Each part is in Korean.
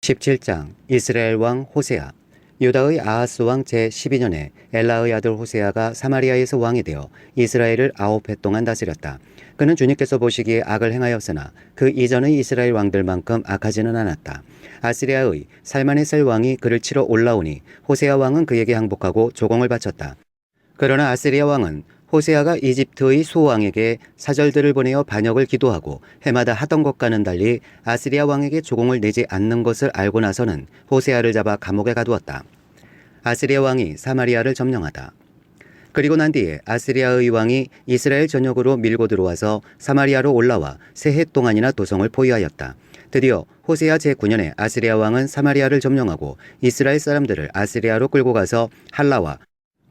17장 이스라엘 왕 호세아. 유다의 아하스 왕 제12년에 엘라의 아들 호세아가 사마리아에서 왕이 되어 이스라엘을 9해 동안 다스렸다. 그는 주님께서 보시기에 악을 행하였으나 그 이전의 이스라엘 왕들만큼 악하지는 않았다. 아스리아의 살마네셀 왕이 그를 치러 올라오니 호세아 왕은 그에게 항복하고 조공을 바쳤다. 그러나 아스리아 왕은 호세아가 이집트의 소왕에게 사절들을 보내어 반역을 기도하고 해마다 하던 것과는 달리 아스리아 왕에게 조공을 내지 않는 것을 알고 나서는 호세아를 잡아 감옥에 가두었다. 아스리아 왕이 사마리아를 점령하다. 그리고 난 뒤에 아스리아의 왕이 이스라엘 전역으로 밀고 들어와서 사마리아로 올라와 세 해 동안이나 도성을 포위하였다. 드디어 호세아 제9년에 아스리아 왕은 사마리아를 점령하고 이스라엘 사람들을 아스리아로 끌고 가서 할라와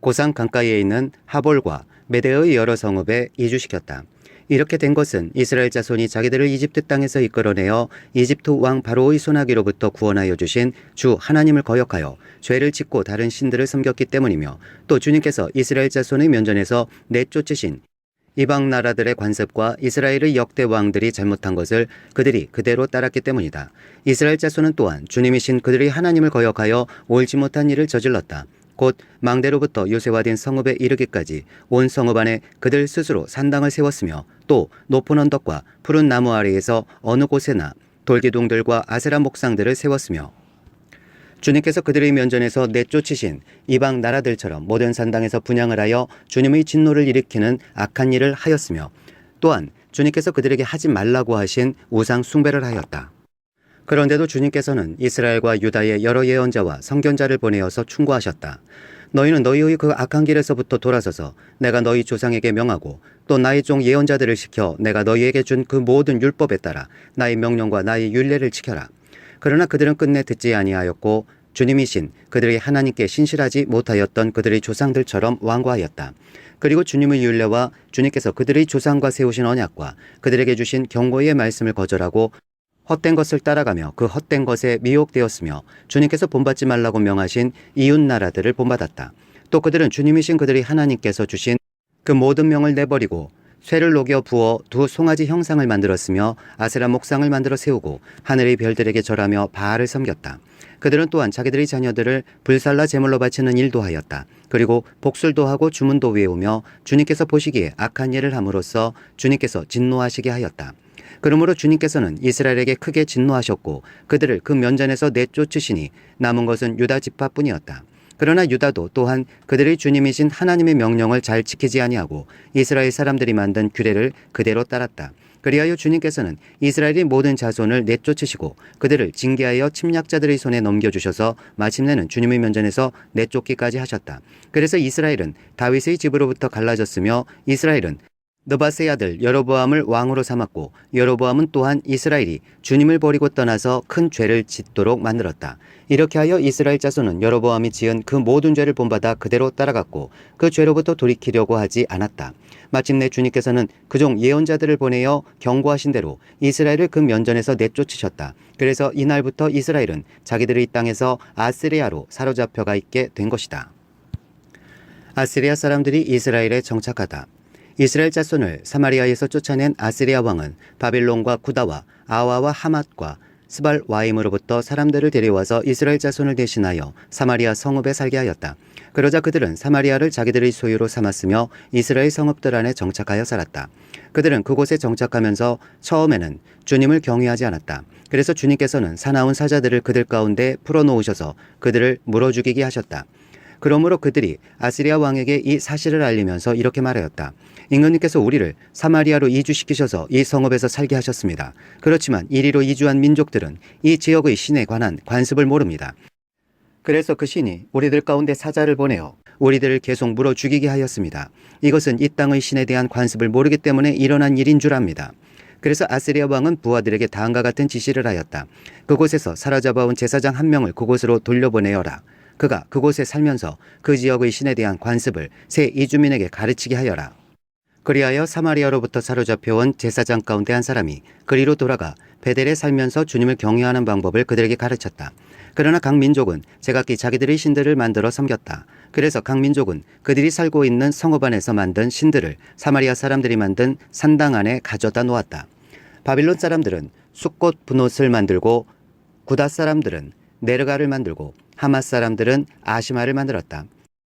고산 강가에 있는 하볼과 메대의 여러 성읍에 이주시켰다. 이렇게 된 것은 이스라엘 자손이 자기들을 이집트 땅에서 이끌어내어 이집트 왕 바로의 손아귀로부터 구원하여 주신 주 하나님을 거역하여 죄를 짓고 다른 신들을 섬겼기 때문이며, 또 주님께서 이스라엘 자손의 면전에서 내쫓으신 이방 나라들의 관습과 이스라엘의 역대 왕들이 잘못한 것을 그들이 그대로 따랐기 때문이다. 이스라엘 자손은 또한 주님이신 그들의 하나님을 거역하여 옳지 못한 일을 저질렀다. 곧 망대로부터 요새화된 성읍에 이르기까지 온 성읍 안에 그들 스스로 산당을 세웠으며, 또 높은 언덕과 푸른 나무 아래에서 어느 곳에나 돌기둥들과 아세라 목상들을 세웠으며, 주님께서 그들의 면전에서 내쫓으신 이방 나라들처럼 모든 산당에서 분향을 하여 주님의 진노를 일으키는 악한 일을 하였으며, 또한 주님께서 그들에게 하지 말라고 하신 우상 숭배를 하였다. 그런데도 주님께서는 이스라엘과 유다의 여러 예언자와 선견자를 보내어서 충고하셨다. 너희는 너희의 그 악한 길에서부터 돌아서서 내가 너희 조상에게 명하고 또 나의 종 예언자들을 시켜 내가 너희에게 준 그 모든 율법에 따라 나의 명령과 나의 율례를 지켜라. 그러나 그들은 끝내 듣지 아니하였고 주님이신 그들의 하나님께 신실하지 못하였던 그들의 조상들처럼 완고하였다. 그리고 주님의 율례와 주님께서 그들의 조상과 세우신 언약과 그들에게 주신 경고의 말씀을 거절하고 헛된 것을 따라가며 그 헛된 것에 미혹되었으며, 주님께서 본받지 말라고 명하신 이웃 나라들을 본받았다. 또 그들은 주님이신 그들의 하나님께서 주신 그 모든 명을 내버리고 쇠를 녹여 부어 두 송아지 형상을 만들었으며 아세라 목상을 만들어 세우고 하늘의 별들에게 절하며 바알을 섬겼다. 그들은 또한 자기들의 자녀들을 불살라 제물로 바치는 일도 하였다. 그리고 복술도 하고 주문도 외우며 주님께서 보시기에 악한 일을 함으로써 주님께서 진노하시게 하였다. 그러므로 주님께서는 이스라엘에게 크게 진노하셨고 그들을 그 면전에서 내쫓으시니 남은 것은 유다 지파뿐이었다. 그러나 유다도 또한 그들의 주님이신 하나님의 명령을 잘 지키지 아니하고 이스라엘 사람들이 만든 규례를 그대로 따랐다. 그리하여 주님께서는 이스라엘의 모든 자손을 내쫓으시고 그들을 징계하여 침략자들의 손에 넘겨주셔서 마침내는 주님의 면전에서 내쫓기까지 하셨다. 그래서 이스라엘은 다윗의 집으로부터 갈라졌으며 이스라엘은 느밧의 아들 여로보암을 왕으로 삼았고 여로보암은 또한 이스라엘이 주님을 버리고 떠나서 큰 죄를 짓도록 만들었다. 이렇게 하여 이스라엘 자손은 여로보암이 지은 그 모든 죄를 본받아 그대로 따라갔고 그 죄로부터 돌이키려고 하지 않았다. 마침내 주님께서는 그종 예언자들을 보내어 경고하신 대로 이스라엘을 그 면전에서 내쫓으셨다. 그래서 이날부터 이스라엘은 자기들의 땅에서 아스리아로 사로잡혀가 있게 된 것이다. 아스리아 사람들이 이스라엘에 정착하다. 이스라엘 자손을 사마리아에서 쫓아낸 아스리아 왕은 바빌론과 구다와 아와와 하맛과 스발와임으로부터 사람들을 데려와서 이스라엘 자손을 대신하여 사마리아 성읍에 살게 하였다. 그러자 그들은 사마리아를 자기들의 소유로 삼았으며 이스라엘 성읍들 안에 정착하여 살았다. 그들은 그곳에 정착하면서 처음에는 주님을 경외하지 않았다. 그래서 주님께서는 사나운 사자들을 그들 가운데 풀어놓으셔서 그들을 물어 죽이게 하셨다. 그러므로 그들이 아스리아 왕에게 이 사실을 알리면서 이렇게 말하였다. 임금님께서 우리를 사마리아로 이주시키셔서 이 성읍에서 살게 하셨습니다. 그렇지만 이리로 이주한 민족들은 이 지역의 신에 관한 관습을 모릅니다. 그래서 그 신이 우리들 가운데 사자를 보내어 우리들을 계속 물어 죽이게 하였습니다. 이것은 이 땅의 신에 대한 관습을 모르기 때문에 일어난 일인 줄 압니다. 그래서 아스리아 왕은 부하들에게 다음과 같은 지시를 하였다. 그곳에서 사로잡아온 제사장 한 명을 그곳으로 돌려보내어라. 그가 그곳에 살면서 그 지역의 신에 대한 관습을 새 이주민에게 가르치게 하여라. 그리하여 사마리아로부터 사로잡혀온 제사장 가운데 한 사람이 그리로 돌아가 베델에 살면서 주님을 경외하는 방법을 그들에게 가르쳤다. 그러나 각 민족은 제각기 자기들의 신들을 만들어 섬겼다. 그래서 각 민족은 그들이 살고 있는 성읍 안에서 만든 신들을 사마리아 사람들이 만든 산당 안에 가져다 놓았다. 바빌론 사람들은 숫꽃 분옷을 만들고 구닷 사람들은 네르가를 만들고 하맛 사람들은 아시마를 만들었다.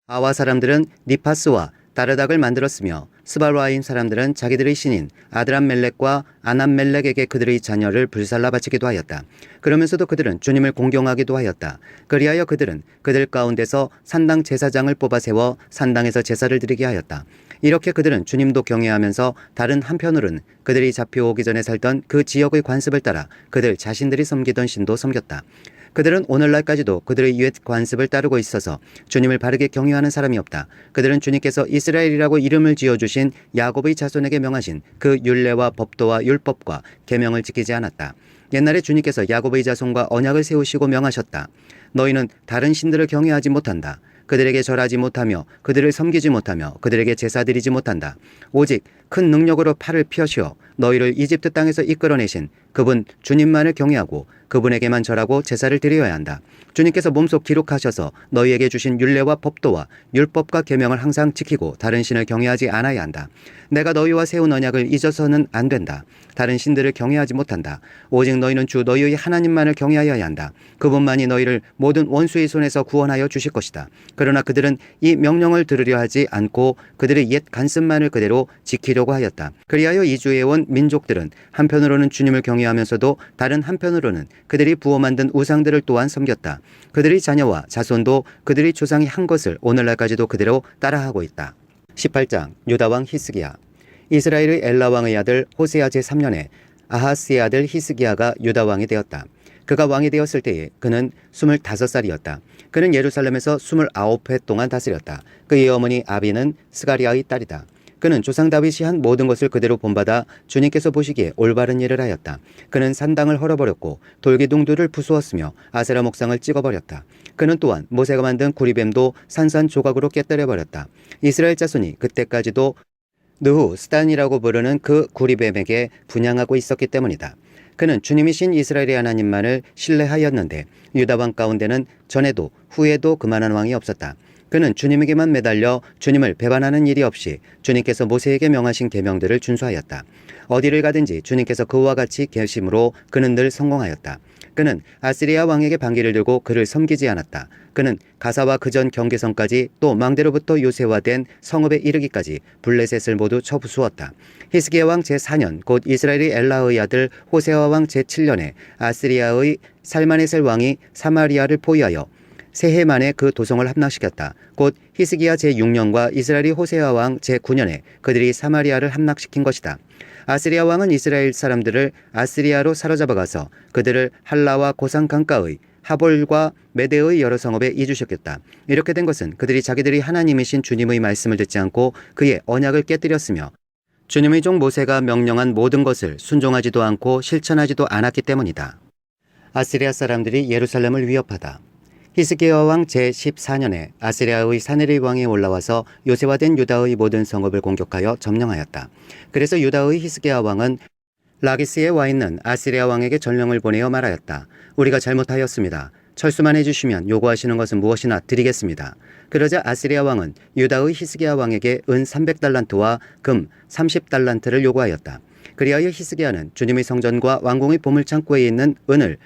아와 사람들은 니파스와 다르닥을 만들었으며 스발와임 사람들은 자기들의 신인 아드람멜렉과 아남멜렉에게 그들의 자녀를 불살라 바치기도 하였다. 그러면서도 그들은 주님을 공경하기도 하였다. 그리하여 그들은 그들 가운데서 산당 제사장을 뽑아 세워 산당에서 제사를 드리게 하였다. 이렇게 그들은 주님도 경외하면서 다른 한편으로는 그들이 잡혀오기 전에 살던 그 지역의 관습을 따라 그들 자신들이 섬기던 신도 섬겼다. 그들은 오늘날까지도 그들의 옛 관습을 따르고 있어서 주님을 바르게 경외하는 사람이 없다. 그들은 주님께서 이스라엘이라고 이름을 지어주신 야곱의 자손에게 명하신 그 율례와 법도와 율법과 계명을 지키지 않았다. 옛날에 주님께서 야곱의 자손과 언약을 세우시고 명하셨다. 너희는 다른 신들을 경외하지 못한다. 그들에게 절하지 못하며 그들을 섬기지 못하며 그들에게 제사 드리지 못한다. 오직 큰 능력으로 팔을 펴시어 너희를 이집트 땅에서 이끌어내신 그분 주님만을 경외하고 그분에게만 절하고 제사를 드려야 한다. 주님께서 몸소 기록하셔서 너희에게 주신 율례와 법도와 율법과 계명을 항상 지키고 다른 신을 경외하지 않아야 한다. 내가 너희와 세운 언약을 잊어서는 안 된다. 다른 신들을 경외하지 못한다. 오직 너희는 주 너희의 하나님만을 경외하여야 한다. 그분만이 너희를 모든 원수의 손에서 구원하여 주실 것이다. 그러나 그들은 이 명령을 들으려 하지 않고 그들의 옛 간습만을 그대로 지키려고 하였다. 그리하여 이주에 온 민족들은 한편으로는 주님을 경외하면서도 다른 한편으로는 그들이 부어 만든 우상들을 또한 섬겼다. 그들의 자녀와 자손도 그들의 조상이 한 것을 오늘날까지도 그대로 따라하고 있다. 18장 유다왕 히스기야. 이스라엘의 엘라왕의 아들 호세아 제3년에 아하스의 아들 히스기야가 유다왕이 되었다. 그가 왕이 되었을 때에 그는 25살이었다. 그는 예루살렘에서 29해 동안 다스렸다. 그의 어머니 아비는 스가리아의 딸이다. 그는 조상 다윗이 한 모든 것을 그대로 본받아 주님께서 보시기에 올바른 일을 하였다. 그는 산당을 헐어버렸고 돌기둥들을 부수었으며 아세라 목상을 찍어버렸다. 그는 또한 모세가 만든 구리뱀도 산산조각으로 깨뜨려버렸다. 이스라엘 자손이 그때까지도 느후스단이라고 부르는 그 구리뱀에게 분향하고 있었기 때문이다. 그는 주님이신 이스라엘의 하나님만을 신뢰하였는데 유다 왕 가운데는 전에도 후에도 그만한 왕이 없었다. 그는 주님에게만 매달려 주님을 배반하는 일이 없이 주님께서 모세에게 명하신 계명들을 준수하였다. 어디를 가든지 주님께서 그와 같이 계심으로 그는 늘 성공하였다. 그는 아시리아 왕에게 반기를 들고 그를 섬기지 않았다. 그는 가사와 그전 경계선까지 또 망대로부터 요새화된 성읍에 이르기까지 블레셋을 모두 쳐부수었다. 히스기야 왕 제4년 곧 이스라엘의 엘라의 아들 호세아 왕 제7년에 아시리아의 살마네셀 왕이 사마리아를 포위하여 새해 만에 그 도성을 함락시켰다. 곧 히스기야 제6년과 이스라엘이 호세아 왕 제9년에 그들이 사마리아를 함락시킨 것이다. 아시리아 왕은 이스라엘 사람들을 아시리아로 사로잡아가서 그들을 할라와 고산 강가의 하볼과 메대의 여러 성읍에 이주시켰다. 이렇게 된 것은 그들이 자기들이 하나님이신 주님의 말씀을 듣지 않고 그의 언약을 깨뜨렸으며 주님의 종 모세가 명령한 모든 것을 순종하지도 않고 실천하지도 않았기 때문이다. 아시리아 사람들이 예루살렘을 위협하다. 히스기야 왕 제14년에 아시리아의 사네립 왕이 올라와서 요새화된 유다의 모든 성읍을 공격하여 점령하였다. 그래서 유다의 히스기야 왕은 라기스에 와 있는 아시리아 왕에게 전령을 보내어 말하였다. 우리가 잘못하였습니다. 철수만 해주시면 요구하시는 것은 무엇이나 드리겠습니다. 그러자 아시리아 왕은 유다의 히스기야 왕에게 은 300달란트와 금 30달란트를 요구하였다. 그리하여 히스기야는 주님의 성전과 왕궁의 보물창고에 있는 은을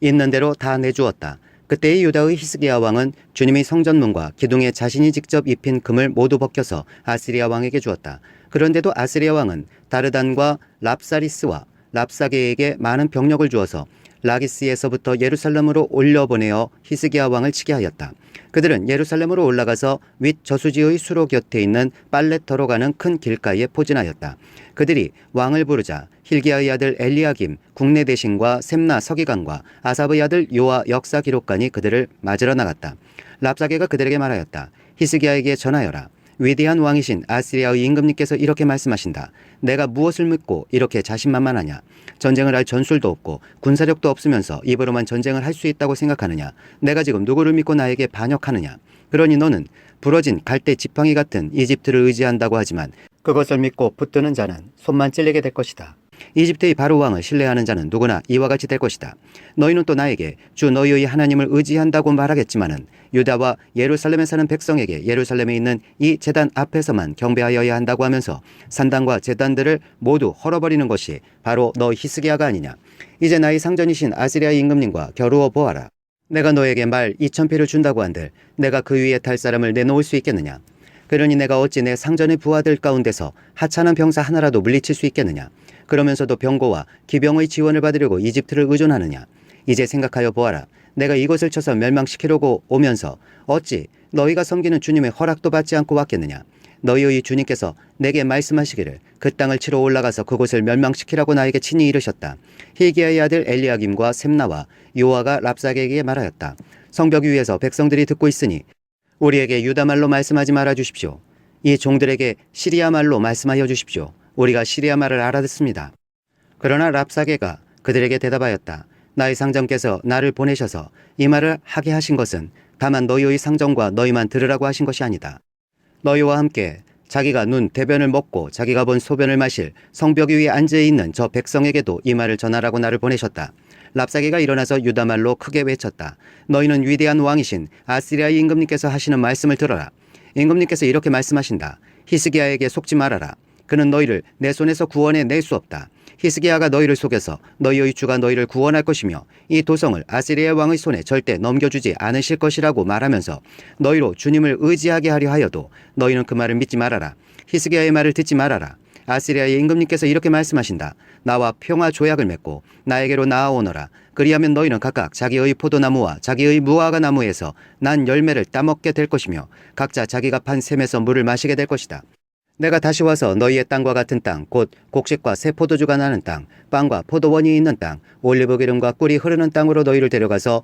있는 대로 다 내주었다. 그때의 유다의 히스기야 왕은 주님의 성전문과 기둥에 자신이 직접 입힌 금을 모두 벗겨서 아시리아 왕에게 주었다. 그런데도 아시리아 왕은 다르단과 랍사리스와 랍사게에게 많은 병력을 주어서 라기스에서부터 예루살렘으로 올려보내어 히스기야 왕을 치게 하였다. 그들은 예루살렘으로 올라가서 윗 저수지의 수로 곁에 있는 빨레터로 가는 큰 길가에 포진하였다. 그들이 왕을 부르자 힐기야의 아들 엘리야김 국내 대신과 셈나 서기관과 아삽의 아들 요아 역사 기록관이 그들을 맞으러 나갔다. 랍사게가 그들에게 말하였다. 히스기야에게 전하여라. 위대한 왕이신 아시리아의 임금님께서 이렇게 말씀하신다. 내가 무엇을 믿고 이렇게 자신만만하냐. 전쟁을 할 전술도 없고 군사력도 없으면서 입으로만 전쟁을 할 수 있다고 생각하느냐. 내가 지금 누구를 믿고 나에게 반역하느냐. 그러니 너는 부러진 갈대 지팡이 같은 이집트를 의지한다고 하지만 그것을 믿고 붙드는 자는 손만 찔리게 될 것이다. 이집트의 바로 왕을 신뢰하는 자는 누구나 이와 같이 될 것이다. 너희는 또 나에게 주 너희의 하나님을 의지한다고 말하겠지만은 유다와 예루살렘에 사는 백성에게 예루살렘에 있는 이 제단 앞에서만 경배하여야 한다고 하면서 산당과 제단들을 모두 헐어버리는 것이 바로 너 히스기야가 아니냐. 이제 나의 상전이신 아스리야의 임금님과 겨루어 보아라. 내가 너에게 말 2,000피를 준다고 한들 내가 그 위에 탈 사람을 내놓을 수 있겠느냐. 그러니 내가 어찌 내 상전의 부하들 가운데서 하찮은 병사 하나라도 물리칠 수 있겠느냐. 그러면서도 병거와 기병의 지원을 받으려고 이집트를 의존하느냐. 이제 생각하여 보아라. 내가 이것을 쳐서 멸망시키려고 오면서 어찌 너희가 섬기는 주님의 허락도 받지 않고 왔겠느냐. 너희의 주님께서 내게 말씀하시기를 그 땅을 치러 올라가서 그곳을 멸망시키라고 나에게 친히 이르셨다. hil기야의 아들 엘리야김과 셈나와 요아가 랍사게에게 말하였다. 성벽 위에서 백성들이 듣고 있으니 우리에게 유다말로 말씀하지 말아 주십시오. 이 종들에게 시리아 말로 말씀하여 주십시오. 우리가 시리아 말을 알아듣습니다. 그러나 랍사게가 그들에게 대답하였다. 나의 상전께서 나를 보내셔서 이 말을 하게 하신 것은 다만 너희의 상전과 너희만 들으라고 하신 것이 아니다. 너희와 함께 자기가 눈 대변을 먹고 자기가 본 소변을 마실 성벽 위에 앉아있는 저 백성에게도 이 말을 전하라고 나를 보내셨다. 랍사게가 일어나서 유다말로 크게 외쳤다. 너희는 위대한 왕이신 아스리야의 임금님께서 하시는 말씀을 들어라. 임금님께서 이렇게 말씀하신다. 히스기야에게 속지 말아라. 그는 너희를 내 손에서 구원해 낼 수 없다. 히스기야가 너희를 속여서 너희의 주가 너희를 구원할 것이며 이 도성을 아스리야 왕의 손에 절대 넘겨주지 않으실 것이라고 말하면서 너희로 주님을 의지하게 하려 하여도 너희는 그 말을 믿지 말아라. 히스기야의 말을 듣지 말아라. 아스리야의 임금님께서 이렇게 말씀하신다. 나와 평화 조약을 맺고 나에게로 나아오너라. 그리하면 너희는 각각 자기의 포도나무와 자기의 무화과 나무에서 난 열매를 따먹게 될 것이며 각자 자기가 판 샘에서 물을 마시게 될 것이다. 내가 다시 와서 너희의 땅과 같은 땅, 곧 곡식과 새 포도주가 나는 땅, 빵과 포도원이 있는 땅, 올리브 기름과 꿀이 흐르는 땅으로 너희를 데려가서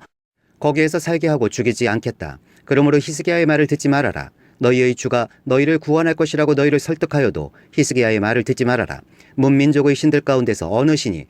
거기에서 살게 하고 죽이지 않겠다. 그러므로 히스기야의 말을 듣지 말아라. 너희의 주가 너희를 구원할 것이라고 너희를 설득하여도 히스기야의 말을 듣지 말아라. 문민족의 신들 가운데서 어느 신이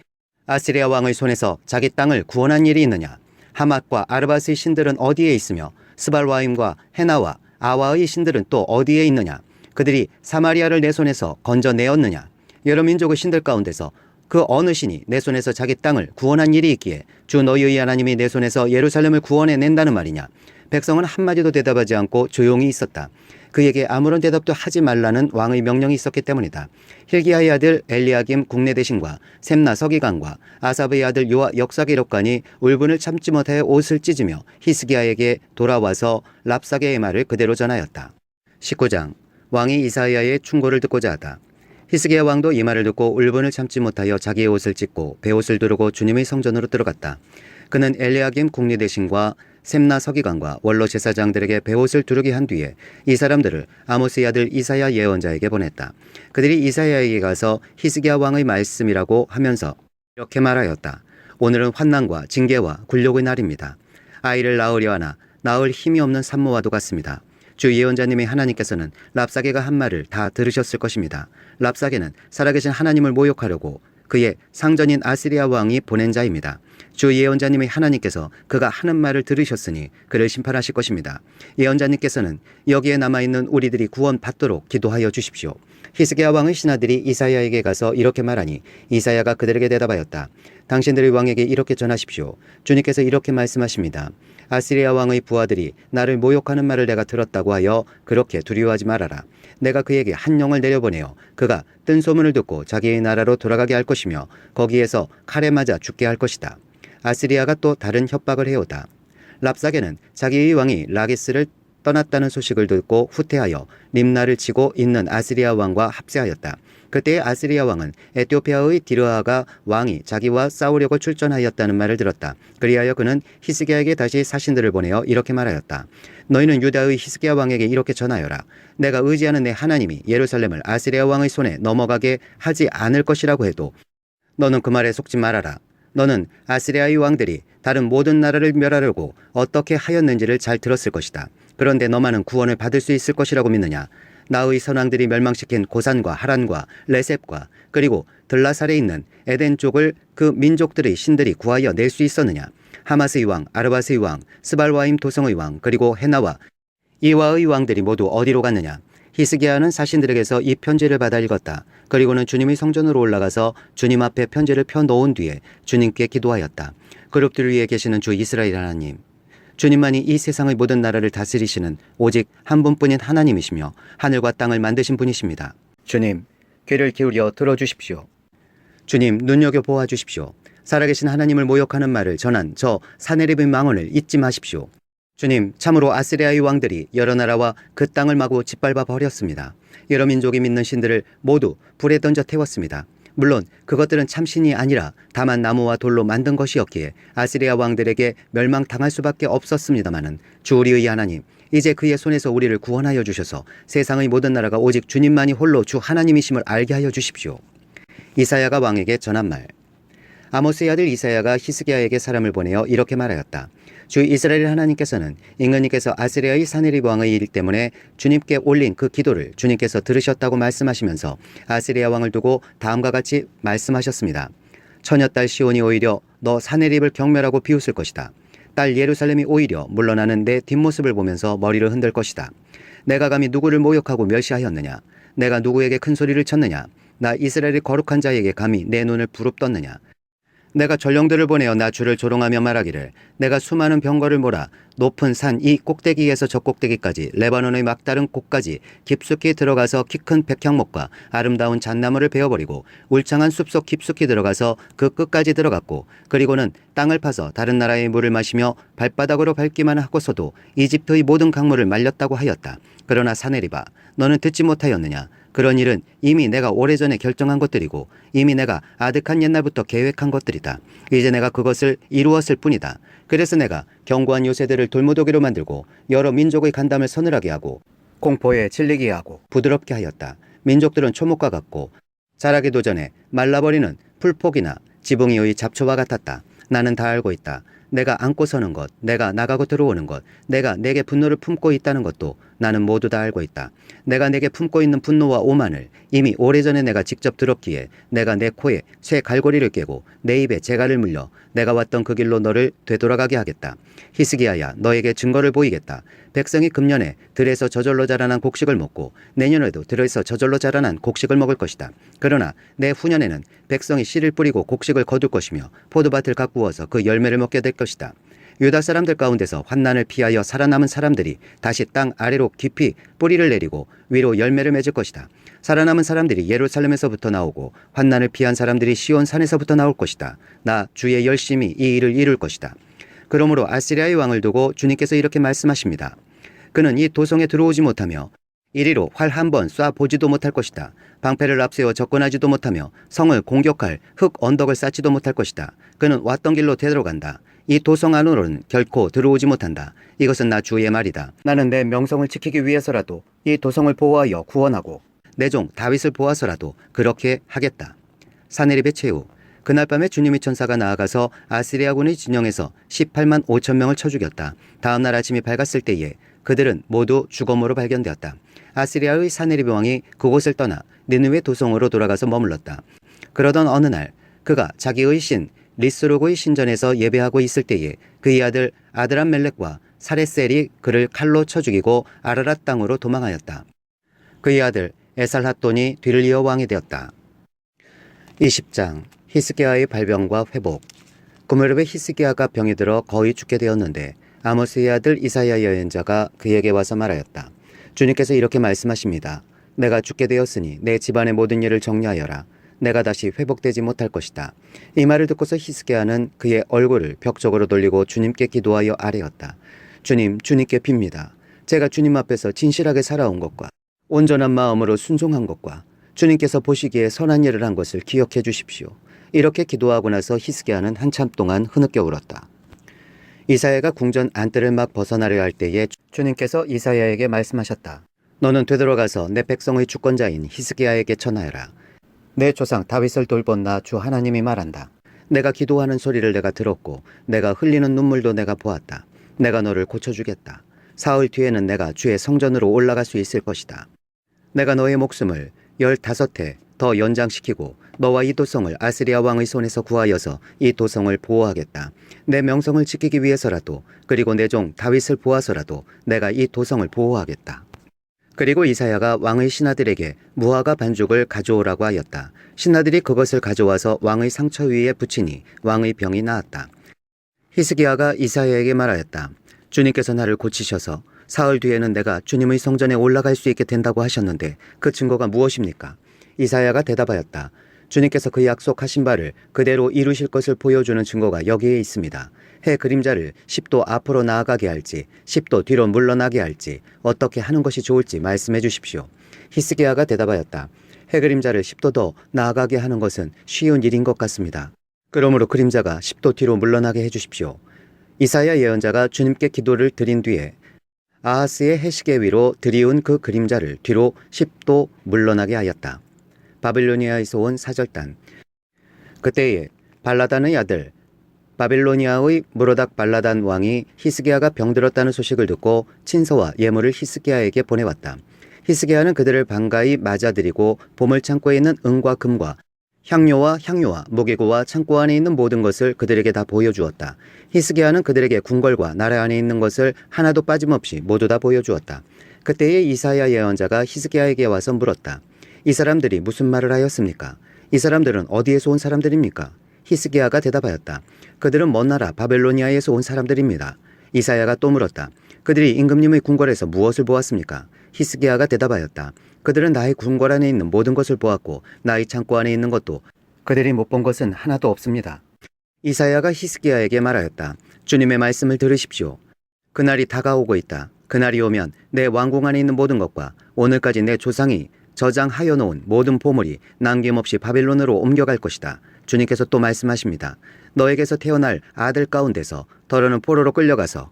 아스리야 왕의 손에서 자기 땅을 구원한 일이 있느냐. 하맛과 아르밧의 신들은 어디에 있으며 스발와임과 헤나와 아와의 신들은 또 어디에 있느냐. 그들이 사마리아를 내 손에서 건져내었느냐. 여러 민족의 신들 가운데서 그 어느 신이 내 손에서 자기 땅을 구원한 일이 있기에 주 너희의 하나님이 내 손에서 예루살렘을 구원해낸다는 말이냐. 백성은 한마디도 대답하지 않고 조용히 있었다. 그에게 아무런 대답도 하지 말라는 왕의 명령이 있었기 때문이다. hil기야의 아들 엘리야김 국내대신과 셈나 서기관과 아삽의 아들 요아 역사기록관이 울분을 참지 못하여 옷을 찢으며 히스기야에게 돌아와서 랍사게의 말을 그대로 전하였다. 19장 왕이 이사야의 충고를 듣고자 하다. 히스기야 왕도 이 말을 듣고 울분을 참지 못하여 자기의 옷을 찢고 베옷을 두르고 주님의 성전으로 들어갔다. 그는 엘리야김 국리대신과 셈나 서기관과 원로 제사장들에게 베옷을 두르게 한 뒤에 이 사람들을 아모스의 아들 이사야 예언자에게 보냈다. 그들이 이사야에게 가서 히스기야 왕의 말씀이라고 하면서 이렇게 말하였다. 오늘은 환난과 징계와 굴욕의 날입니다. 아이를 낳으려 하나 낳을 힘이 없는 산모와도 같습니다. 주 예언자님의 하나님께서는 랍사게가 한 말을 다 들으셨을 것입니다. 랍사게는 살아계신 하나님을 모욕하려고 그의 상전인 아스리야 왕이 보낸 자입니다. 주 예언자님의 하나님께서 그가 하는 말을 들으셨으니 그를 심판하실 것입니다. 예언자님께서는 여기에 남아있는 우리들이 구원받도록 기도하여 주십시오. 히스기야 왕의 신하들이 이사야에게 가서 이렇게 말하니 이사야가 그들에게 대답하였다. 당신들의 왕에게 이렇게 전하십시오. 주님께서 이렇게 말씀하십니다. 아스리야 왕의 부하들이 나를 모욕하는 말을 내가 들었다고 하여 그렇게 두려워하지 말아라. 내가 그에게 한 영을 내려보내어 그가 뜬 소문을 듣고 자기의 나라로 돌아가게 할 것이며 거기에서 칼에 맞아 죽게 할 것이다. 아스리야가 또 다른 협박을 해오다. 랍사게는 자기의 왕이 라기스를 떠났다는 소식을 듣고 후퇴하여 림나를 치고 있는 아스리야 왕과 합세하였다. 그때 아스리야 왕은 에티오피아의 디르아가 왕이 자기와 싸우려고 출전하였다는 말을 들었다. 그리하여 그는 히스기야에게 다시 사신들을 보내어 이렇게 말하였다. 너희는 유다의 히스기야 왕에게 이렇게 전하여라. 내가 의지하는 내 하나님이 예루살렘을 아스리야 왕의 손에 넘어가게 하지 않을 것이라고 해도 너는 그 말에 속지 말아라. 너는 아스리야의 왕들이 다른 모든 나라를 멸하려고 어떻게 하였는지를 잘 들었을 것이다. 그런데 너만은 구원을 받을 수 있을 것이라고 믿느냐? 나의 선왕들이 멸망시킨 고산과 하란과 레셉과 그리고 들라살에 있는 에덴 쪽을 그 민족들의 신들이 구하여 낼 수 있었느냐? 하맛의 왕, 아르밧의 왕, 스발와임 도성의 왕, 그리고 헤나와 이와의 왕들이 모두 어디로 갔느냐? 히스기야는 사신들에게서 이 편지를 받아 읽었다. 그리고는 주님이 성전으로 올라가서 주님 앞에 편지를 펴놓은 뒤에 주님께 기도하였다. 그룹들 위에 계시는 주 이스라엘 하나님, 주님만이 이 세상의 모든 나라를 다스리시는 오직 한 분뿐인 하나님이시며 하늘과 땅을 만드신 분이십니다. 주님, 귀를 기울여 들어주십시오. 주님, 눈여겨보아 주십시오. 살아계신 하나님을 모욕하는 말을 전한 저 사네립의 망언을 잊지 마십시오. 주님, 참으로 아스리아의 왕들이 여러 나라와 그 땅을 마구 짓밟아 버렸습니다. 여러 민족이 믿는 신들을 모두 불에 던져 태웠습니다. 물론 그것들은 참신이 아니라 다만 나무와 돌로 만든 것이었기에 아스리아 왕들에게 멸망당할 수밖에 없었습니다마는 주 우리의 하나님, 이제 그의 손에서 우리를 구원하여 주셔서 세상의 모든 나라가 오직 주님만이 홀로 주 하나님이심을 알게 하여 주십시오. 이사야가 왕에게 전한 말. 아모스의 아들 이사야가 히스기야에게 사람을 보내어 이렇게 말하였다. 주 이스라엘 하나님께서는 임금님께서 아스리아의 사네립 왕의 일 때문에 주님께 올린 그 기도를 주님께서 들으셨다고 말씀하시면서 아스리아 왕을 두고 다음과 같이 말씀하셨습니다. 처녀딸 시온이 오히려 너 사네립을 경멸하고 비웃을 것이다. 딸 예루살렘이 오히려 물러나는 내 뒷모습을 보면서 머리를 흔들 것이다. 내가 감히 누구를 모욕하고 멸시하였느냐? 내가 누구에게 큰 소리를 쳤느냐? 나 이스라엘의 거룩한 자에게 감히 내 눈을 부릅떴느냐? 내가 전령들을 보내어 나 주를 조롱하며 말하기를 내가 수많은 병거를 몰아 높은 산 이 꼭대기에서 저 꼭대기까지 레바논의 막다른 곳까지 깊숙이 들어가서 키 큰 백향목과 아름다운 잣나무를 베어버리고 울창한 숲속 깊숙이 들어가서 그 끝까지 들어갔고 그리고는 땅을 파서 다른 나라의 물을 마시며 발바닥으로 밟기만 하고서도 이집트의 모든 강물을 말렸다고 하였다. 그러나 사네립아, 너는 듣지 못하였느냐? 그런 일은 이미 내가 오래전에 결정한 것들이고 이미 내가 아득한 옛날부터 계획한 것들이다. 이제 내가 그것을 이루었을 뿐이다. 그래서 내가 견고한 요새들을 돌무더기로 만들고 여러 민족의 간담을 서늘하게 하고 공포에 질리게 하고 부드럽게 하였다. 민족들은 초목과 같고 자라기도 전에 말라버리는 풀폭이나 지붕이의 잡초와 같았다. 나는 다 알고 있다. 내가 안고 서는 것, 내가 나가고 들어오는 것, 내가 내게 분노를 품고 있다는 것도 나는 모두 다 알고 있다. 내가 내게 품고 있는 분노와 오만을 이미 오래전에 내가 직접 들었기에 내가 내 코에 쇠 갈고리를 깨고 내 입에 재갈을 물려 내가 왔던 그 길로 너를 되돌아가게 하겠다. 히스기야야, 너에게 증거를 보이겠다. 백성이 금년에 들에서 저절로 자라난 곡식을 먹고 내년에도 들에서 저절로 자라난 곡식을 먹을 것이다. 그러나 내 후년에는 백성이 씨를 뿌리고 곡식을 거둘 것이며 포도밭을 가꾸어서 그 열매를 먹게 될 것이다. 유다 사람들 가운데서 환난을 피하여 살아남은 사람들이 다시 땅 아래로 깊이 뿌리를 내리고 위로 열매를 맺을 것이다. 살아남은 사람들이 예루살렘에서부터 나오고 환난을 피한 사람들이 시온 산에서부터 나올 것이다. 나 주의 열심히 이 일을 이룰 것이다. 그러므로 아시리아의 왕을 두고 주님께서 이렇게 말씀하십니다. 그는 이 도성에 들어오지 못하며 이리로 활 한 번 쏴 보지도 못할 것이다. 방패를 앞세워 접근하지도 못하며 성을 공격할 흙 언덕을 쌓지도 못할 것이다. 그는 왔던 길로 되돌아간다. 이 도성 안으로는 결코 들어오지 못한다. 이것은 나 주의 말이다. 나는 내 명성을 지키기 위해서라도 이 도성을 보호하여 구원하고 내 종 다윗을 보아서라도 그렇게 하겠다. 사네립의 최후. 그날 밤에 주님의 천사가 나아가서 아스리아군의 진영에서 18만 5천 명을 쳐 죽였다. 다음 날 아침이 밝았을 때에 그들은 모두 죽음으로 발견되었다. 아스리아의 사네립 왕이 그곳을 떠나 니느웨 도성으로 돌아가서 머물렀다. 그러던 어느 날 그가 자기의 신 리스로고의 신전에서 예배하고 있을 때에 그의 아들 아드람멜렉과 사레셀이 그를 칼로 쳐 죽이고 아라랏 땅으로 도망하였다. 그의 아들 에살핫돈이 뒤를 이어 왕이 되었다. 20장 히스기야의 발병과 회복. 그 무렵에 히스기야가 병이 들어 거의 죽게 되었는데 아모스의 아들 이사야 예언자가 그에게 와서 말하였다. 주님께서 이렇게 말씀하십니다. 내가 죽게 되었으니 내 집안의 모든 일을 정리하여라. 내가 다시 회복되지 못할 것이다. 이 말을 듣고서 히스기야는 그의 얼굴을 벽 쪽으로 돌리고 주님께 기도하여 아뢰었다. 주님, 주님께 빕니다. 제가 주님 앞에서 진실하게 살아온 것과 온전한 마음으로 순종한 것과 주님께서 보시기에 선한 일을 한 것을 기억해 주십시오. 이렇게 기도하고 나서 히스기야는 한참 동안 흐느껴 울었다. 이사야가 궁전 안뜰을 막 벗어나려 할 때에 주님께서 이사야에게 말씀하셨다. 너는 되돌아가서 내 백성의 주권자인 히스기야에게 전하여라. 내 조상 다윗을 돌본 나 주 하나님이 말한다. 내가 기도하는 소리를 내가 들었고 내가 흘리는 눈물도 내가 보았다. 내가 너를 고쳐주겠다. 사흘 뒤에는 내가 주의 성전으로 올라갈 수 있을 것이다. 내가 너의 목숨을 15해 더 연장시키고 너와 이 도성을 아스리아 왕의 손에서 구하여서 이 도성을 보호하겠다. 내 명성을 지키기 위해서라도 그리고 내 종 다윗을 보아서라도 내가 이 도성을 보호하겠다. 그리고 이사야가 왕의 신하들에게 무화과 반죽을 가져오라고 하였다. 신하들이 그것을 가져와서 왕의 상처 위에 붙이니 왕의 병이 나았다. 히스기야가 이사야에게 말하였다. 주님께서 나를 고치셔서 사흘 뒤에는 내가 주님의 성전에 올라갈 수 있게 된다고 하셨는데 그 증거가 무엇입니까? 이사야가 대답하였다. 주님께서 그 약속하신 바를 그대로 이루실 것을 보여주는 증거가 여기에 있습니다. 해 그림자를 10도 앞으로 나아가게 할지 10도 뒤로 물러나게 할지 어떻게 하는 것이 좋을지 말씀해 주십시오. 히스기야가 대답하였다. 해 그림자를 10도 더 나아가게 하는 것은 쉬운 일인 것 같습니다. 그러므로 그림자가 10도 뒤로 물러나게 해주십시오. 이사야 예언자가 주님께 기도를 드린 뒤에 아하스의 해시계 위로 들이운 그 그림자를 뒤로 10도 물러나게 하였다. 바빌로니아에서 온 사절단. 그때에 발라단의 아들 바빌로니아의 무로닥 발라단 왕이 히스기야가 병들었다는 소식을 듣고 친서와 예물을 히스기야에게 보내왔다. 히스기야는 그들을 반가이 맞아들이고 보물창고에 있는 은과 금과 향료와 무기고와 창고 안에 있는 모든 것을 그들에게 다 보여주었다. 히스기야는 그들에게 궁궐과 나라 안에 있는 것을 하나도 빠짐없이 모두 다 보여주었다. 그때에 이사야 예언자가 히스기야에게 와서 물었다. 이 사람들이 무슨 말을 하였습니까? 이 사람들은 어디에서 온 사람들입니까? 히스기야가 대답하였다. 그들은 먼 나라 바벨로니아에서 온 사람들입니다. 이사야가 또 물었다. 그들이 임금님의 궁궐에서 무엇을 보았습니까? 히스기야가 대답하였다. 그들은 나의 궁궐 안에 있는 모든 것을 보았고 나의 창고 안에 있는 것도 그들이 못 본 것은 하나도 없습니다. 이사야가 히스기야에게 말하였다. 주님의 말씀을 들으십시오. 그날이 다가오고 있다. 그날이 오면 내 왕궁 안에 있는 모든 것과 오늘까지 내 조상이 저장하여 놓은 모든 보물이 남김없이 바빌론으로 옮겨갈 것이다. 주님께서 또 말씀하십니다. 너에게서 태어날 아들 가운데서 더러는 포로로 끌려가서